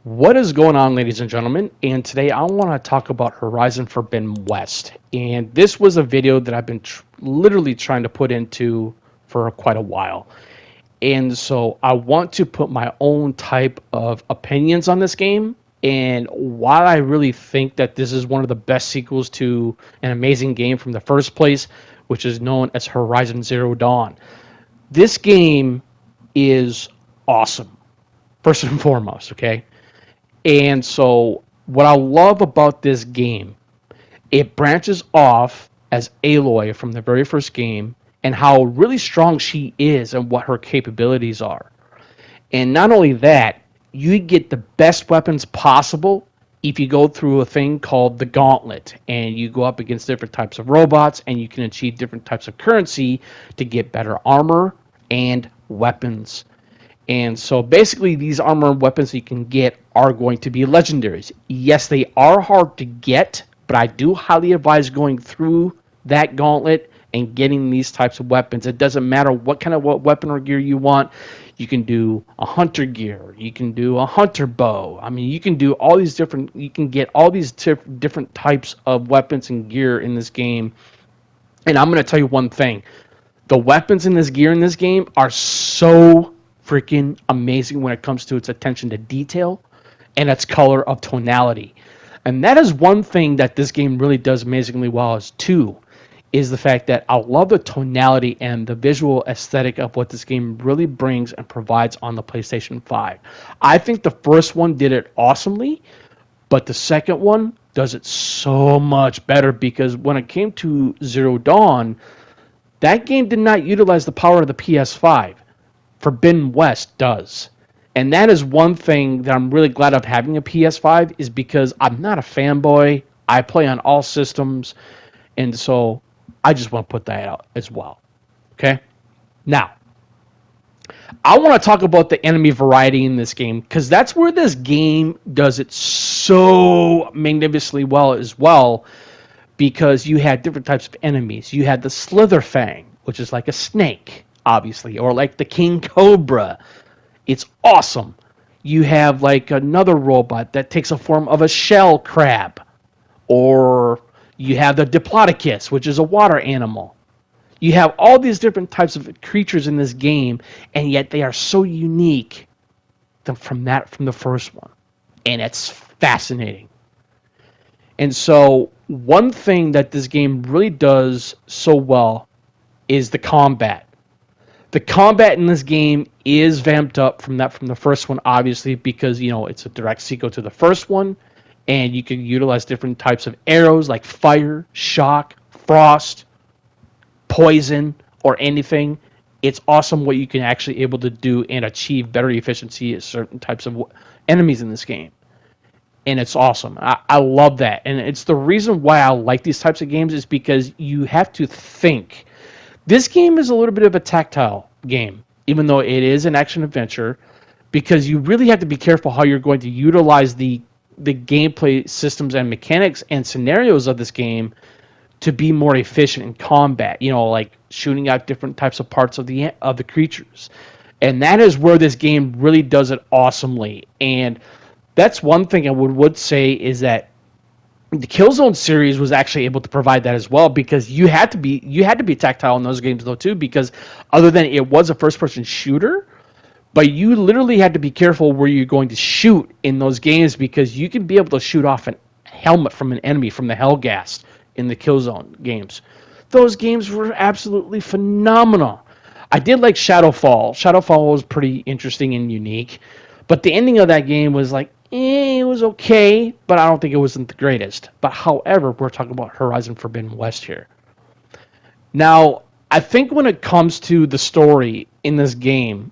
What is going on, ladies and gentlemen? And today I want to talk about Horizon Forbidden West. And this was a video that I've been literally trying to put into for quite a while. And so I want to put my own type of opinions on this game and why I really think that this is one of the best sequels to an amazing game from the first place, which is known as Horizon Zero Dawn. This game is awesome, first and foremost, okay? And so, what I love about this game, it branches off as Aloy from the very first game and how really strong she is and what her capabilities are. And not only that, you get the best weapons possible if you go through a thing called the Gauntlet and you go up against different types of robots and you can achieve different types of currency to get better armor and weapons. And so basically these armor and weapons that you can get are going to be legendaries. Yes, they are hard to get, but I do highly advise going through that gauntlet and getting these types of weapons. It doesn't matter what kind of weapon or gear you want. You can do a hunter gear. You can do a hunter bow. I mean, you can do all these different, you can get all these different types of weapons and gear in this game. And I'm going to tell you one thing. The weapons and this gear in this game are so freaking amazing when it comes to its attention to detail and its color of tonality. And that is one thing that this game really does amazingly well is the fact that I love the tonality and the visual aesthetic of what this game really brings and provides on the PlayStation 5. I think the first one did it awesomely, but the second one does it so much better because when it came to Zero Dawn, that game did not utilize the power of the PS5. Forbidden West does. And that is one thing that I'm really glad of having a PS5 is because I'm not a fanboy. I play on all systems. And so I just want to put that out as well. Okay? Now, I want to talk about the enemy variety in this game because that's where this game does it so magnificently well as well because you had different types of enemies. You had the Slitherfang, which is like a snake, obviously, or like the King Cobra. It's awesome. You have like another robot that takes a form of a shell crab, or you have the Diplodocus, which is a water animal. You have all these different types of creatures in this game, and yet they are so unique from the first one, and it's fascinating. And so one thing that this game really does so well is the combat. The combat in this game is vamped up from the first one, obviously, because it's a direct sequel to the first one, and you can utilize different types of arrows like fire, shock, frost, poison, or anything. It's awesome what you can actually able to do and achieve better efficiency at certain types of enemies in this game. And it's awesome. I love that. And it's the reason why I like these types of games is because you have to think. This game is a little bit of a tactile game, even though it is an action-adventure, because you really have to be careful how you're going to utilize the gameplay systems and mechanics and scenarios of this game to be more efficient in combat, like shooting out different types of parts of the creatures. And that is where this game really does it awesomely. And that's one thing I would say is that the Killzone series was actually able to provide that as well because you had to be tactile in those games though too because other than it was a first person shooter, but you literally had to be careful where you're going to shoot in those games because you can be able to shoot off a helmet from an enemy from the Hellgast in the Killzone games. Those games were absolutely phenomenal. I did like Shadowfall. Shadowfall was pretty interesting and unique, but the ending of that game was like, it was okay, but I don't think it wasn't the greatest. But however, we're talking about Horizon Forbidden West here. Now, I think when it comes to the story in this game,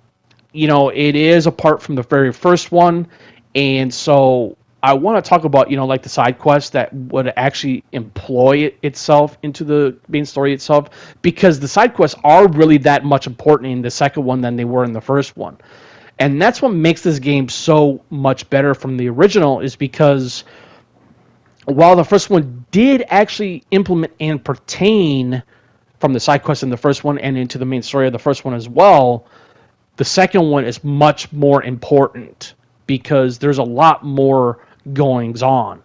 it is apart from the very first one, and so I want to talk about, like the side quests that would actually employ itself into the main story itself, because the side quests are really that much important in the second one than they were in the first one. And that's what makes this game so much better from the original is because while the first one did actually implement and pertain from the side quests in the first one and into the main story of the first one as well, the second one is much more important because there's a lot more goings on.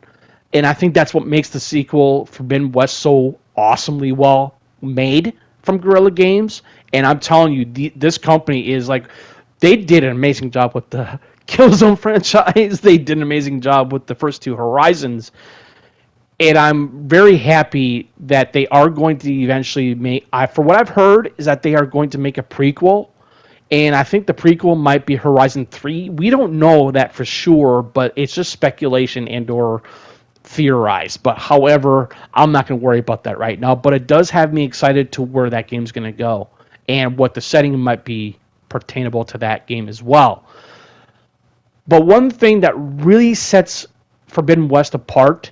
And I think that's what makes the sequel Forbidden West so awesomely well made from Guerrilla Games. And I'm telling you, this company is like, they did an amazing job with the Killzone franchise. They did an amazing job with the first two Horizons. And I'm very happy that they are going to eventually make, for what I've heard, is that they are going to make a prequel. And I think the prequel might be Horizon 3. We don't know that for sure, but it's just speculation and or theorized. But however, I'm not going to worry about that right now. But it does have me excited to where that game's going to go and what the setting might be pertainable to that game as well. But one thing that really sets Forbidden West apart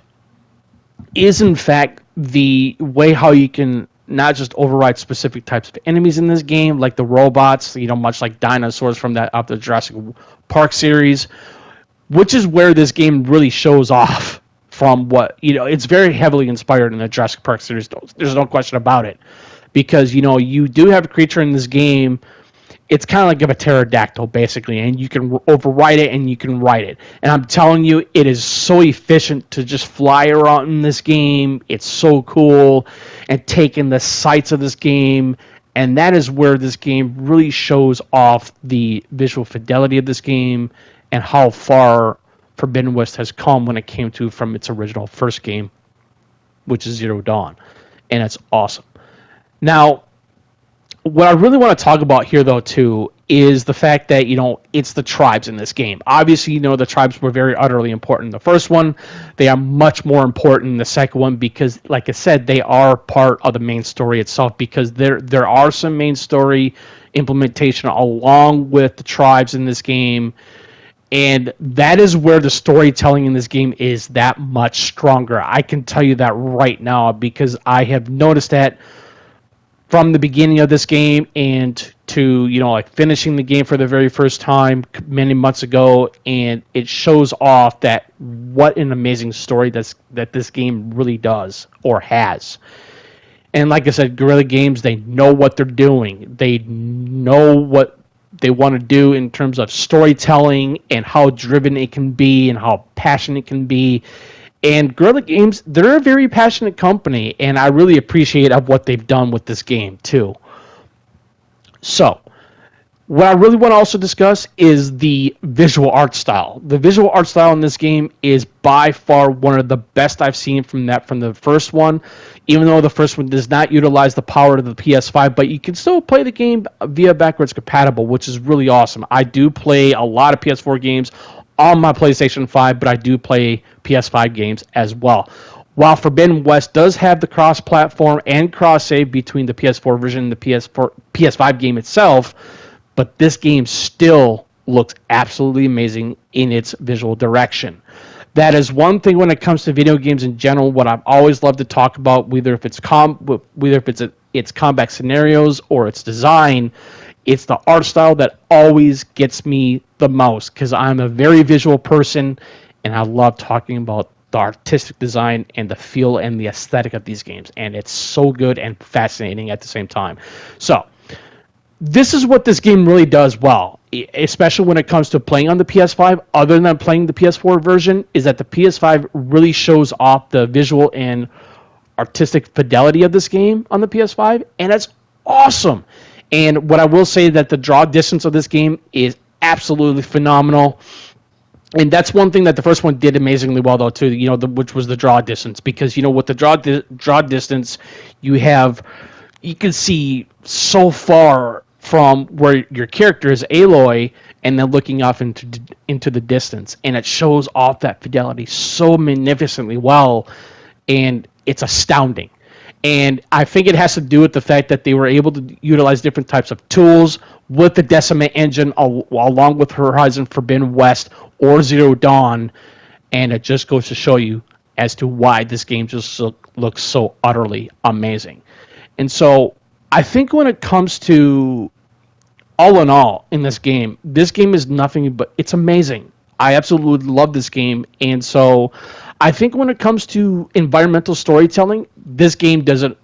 is, in fact, the way how you can not just override specific types of enemies in this game, like the robots, much like dinosaurs from that of the Jurassic Park series, which is where this game really shows off from what, it's very heavily inspired in the Jurassic Park series. There's no question about it. Because, you do have a creature in this game. It's kind of like a pterodactyl, basically, and you can override it and you can ride it. And I'm telling you, it is so efficient to just fly around in this game. It's so cool, and taking the sights of this game, and that is where this game really shows off the visual fidelity of this game and how far Forbidden West has come when it came to from its original first game, which is Zero Dawn, and it's awesome. Now, what I really want to talk about here, though, too, is the fact that, it's the tribes in this game. Obviously, the tribes were very utterly important in the first one. They are much more important in the second one because, like I said, they are part of the main story itself, because there are some main story implementation along with the tribes in this game. And that is where the storytelling in this game is that much stronger. I can tell you that right now because I have noticed that from the beginning of this game and to, finishing the game for the very first time many months ago, and it shows off that what an amazing story that this game really does or has. And like I said, Guerrilla Games, they know what they're doing. They know what they want to do in terms of storytelling and how driven it can be and how passionate it can be. And Guerrilla Games, they're a very passionate company, and I really appreciate of what they've done with this game, too. So, what I really want to also discuss is the visual art style. The visual art style in this game is by far one of the best I've seen from the first one, even though the first one does not utilize the power of the PS5, but you can still play the game via backwards compatible, which is really awesome. I do play a lot of PS4 games on my PlayStation 5, but I do play PS5 games as well. While Forbidden West does have the cross-platform and cross-save between the PS4 version and the PS5 game itself, but this game still looks absolutely amazing in its visual direction. That is one thing when it comes to video games in general, what I've always loved to talk about, whether if it's its combat scenarios or its design. It's the art style that always gets me the most because I'm a very visual person and I love talking about the artistic design and the feel and the aesthetic of these games. And it's so good and fascinating at the same time. So, this is what this game really does well, especially when it comes to playing on the PS5, other than playing the PS4 version, is that the PS5 really shows off the visual and artistic fidelity of this game on the PS5, and it's awesome. And what I will say that the draw distance of this game is absolutely phenomenal. And that's one thing that the first one did amazingly well, though, too, which was the draw distance. Because, with the draw distance, you can see so far from where your character is, Aloy, and then looking off into the distance. And it shows off that fidelity so magnificently well, and it's astounding. And I think it has to do with the fact that they were able to utilize different types of tools with the Decimate engine along with Horizon Forbidden West or Zero Dawn. And it just goes to show you as to why this game just looks so utterly amazing. And so I think when it comes to all in all in this game is nothing but it's amazing. I absolutely love this game. And so I think when it comes to environmental storytelling, this game does it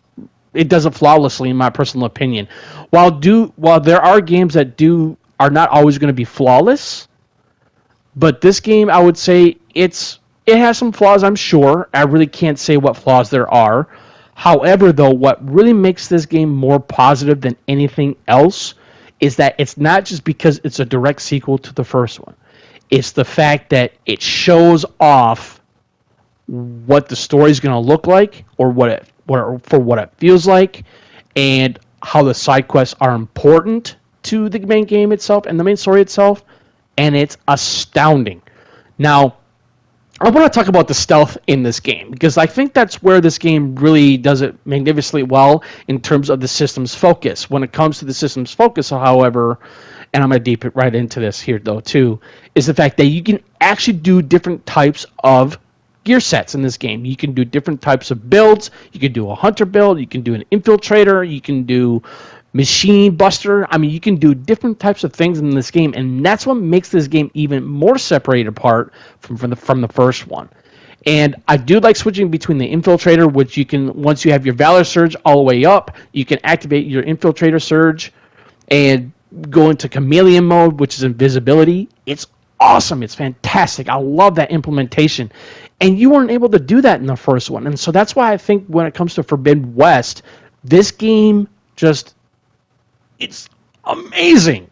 flawlessly, in my personal opinion. While there are games that are not always going to be flawless, But this game, I would say it has some flaws, I'm sure. I really can't say what flaws there are. However, though, what really makes this game more positive than anything else is that it's not just because it's a direct sequel to the first one. It's the fact that it shows off what the story is going to look like, or what it feels like, and how the side quests are important to the main game itself and the main story itself, and it's astounding. Now, I want to talk about the stealth in this game because I think that's where this game really does it magnificently well in terms of the system's focus. When it comes to the system's focus, however, and I'm going to deep it right into this here though too, is the fact that you can actually do different types of gear sets in this game. You can do different types of builds. You can do a hunter build. You can do an infiltrator. You can do machine buster. I mean, you can do different types of things in this game, and that's what makes this game even more separated apart from the first one. And I do like switching between the infiltrator, which you can, once you have your valor surge all the way up, you can activate your infiltrator surge and go into chameleon mode, which is invisibility. It's awesome. It's fantastic. I love that implementation. And you weren't able to do that in the first one. And so that's why I think when it comes to Forbidden West, this game just, it's amazing.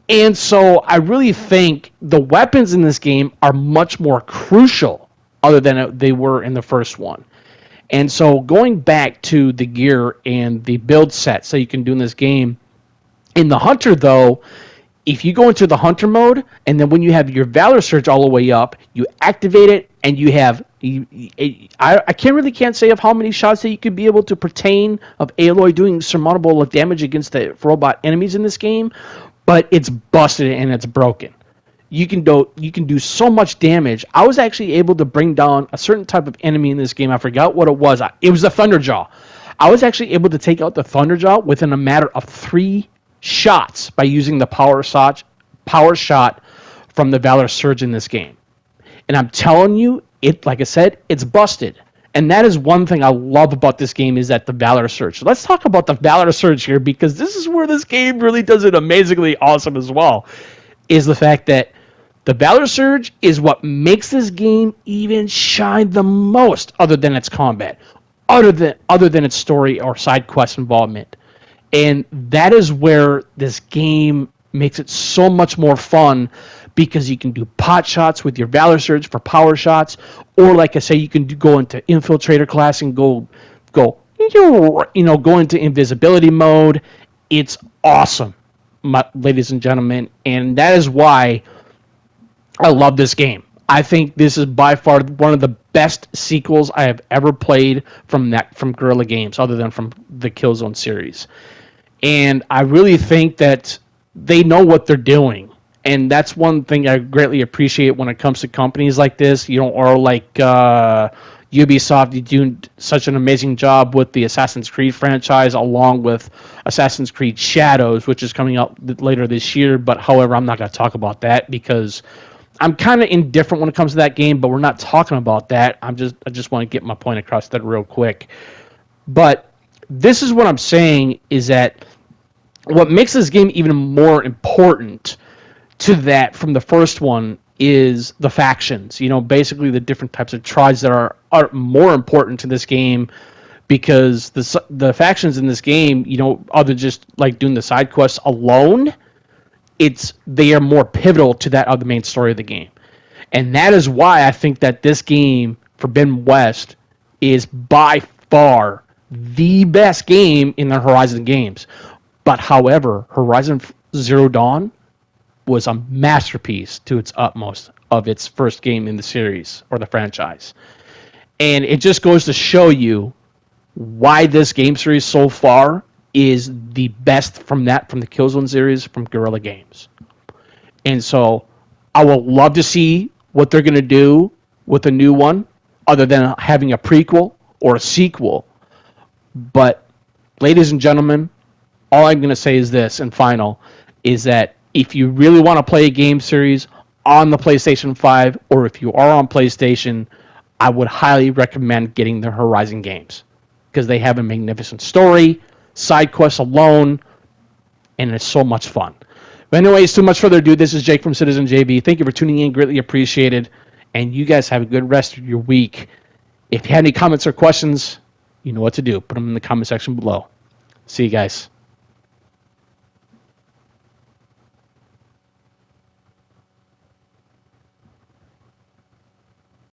And so I really think the weapons in this game are much more crucial other than they were in the first one. And so going back to the gear and the build sets that you can do in this game, in the Hunter, though, if you go into the Hunter mode, and then when you have your Valor Surge all the way up, you activate it, and you have... I can't say of how many shots that you could be able to pertain of Aloy doing surmountable damage against the robot enemies in this game, but it's busted and it's broken. You can do so much damage. I was actually able to bring down a certain type of enemy in this game. I forgot what it was. It was the Thunderjaw. I was actually able to take out the Thunderjaw within a matter of 3 shots by using the power shot from the Valor Surge in this game. And I'm telling you, like I said, it's busted. And that is one thing I love about this game, is that the Valor Surge. So let's talk about the Valor Surge here, because this is where this game really does it amazingly awesome as well, is the fact that the Valor Surge is what makes this game even shine the most, other than its combat, other than its story or side quest involvement. And that is where this game makes it so much more fun, because you can do pot shots with your Valor Surge for power shots, or like I say, you can go into Infiltrator class and go into invisibility mode. It's awesome, ladies and gentlemen, and that is why I love this game. I think this is by far one of the best sequels I have ever played from Guerrilla Games, other than from the Killzone series. And I really think that they know what they're doing. And that's one thing I greatly appreciate when it comes to companies like this, or like Ubisoft. You do such an amazing job with the Assassin's Creed franchise, along with Assassin's Creed Shadows, which is coming out later this year. But however, I'm not going to talk about that because I'm kind of indifferent when it comes to that game. But we're not talking about that. I just want to get my point across that real quick. But this is what I'm saying, is that what makes this game even more important to that from the first one is the factions. Basically the different types of tribes that are more important to this game, because the factions in this game, other just like doing the side quests alone, they are more pivotal to that other main story of the game. And that is why I think that this game, Forbidden West, is by far the best game in the Horizon games. But however, Horizon Zero Dawn was a masterpiece to its utmost of its first game in the series or the franchise. And it just goes to show you why this game series so far is the best from the Killzone series from Guerrilla Games. And so I will love to see what they're going to do with a new one, other than having a prequel or a sequel. But ladies and gentlemen, all I'm going to say is this, and final, is that if you really want to play a game series on the PlayStation 5, or if you are on PlayStation, I would highly recommend getting the Horizon games, because they have a magnificent story, side quests alone, and it's so much fun. But anyways, too much further ado, this is Jake from Citizen JB. Thank you for tuning in. Greatly appreciated. And you guys have a good rest of your week. If you have any comments or questions, you know what to do. Put them in the comment section below. See you guys.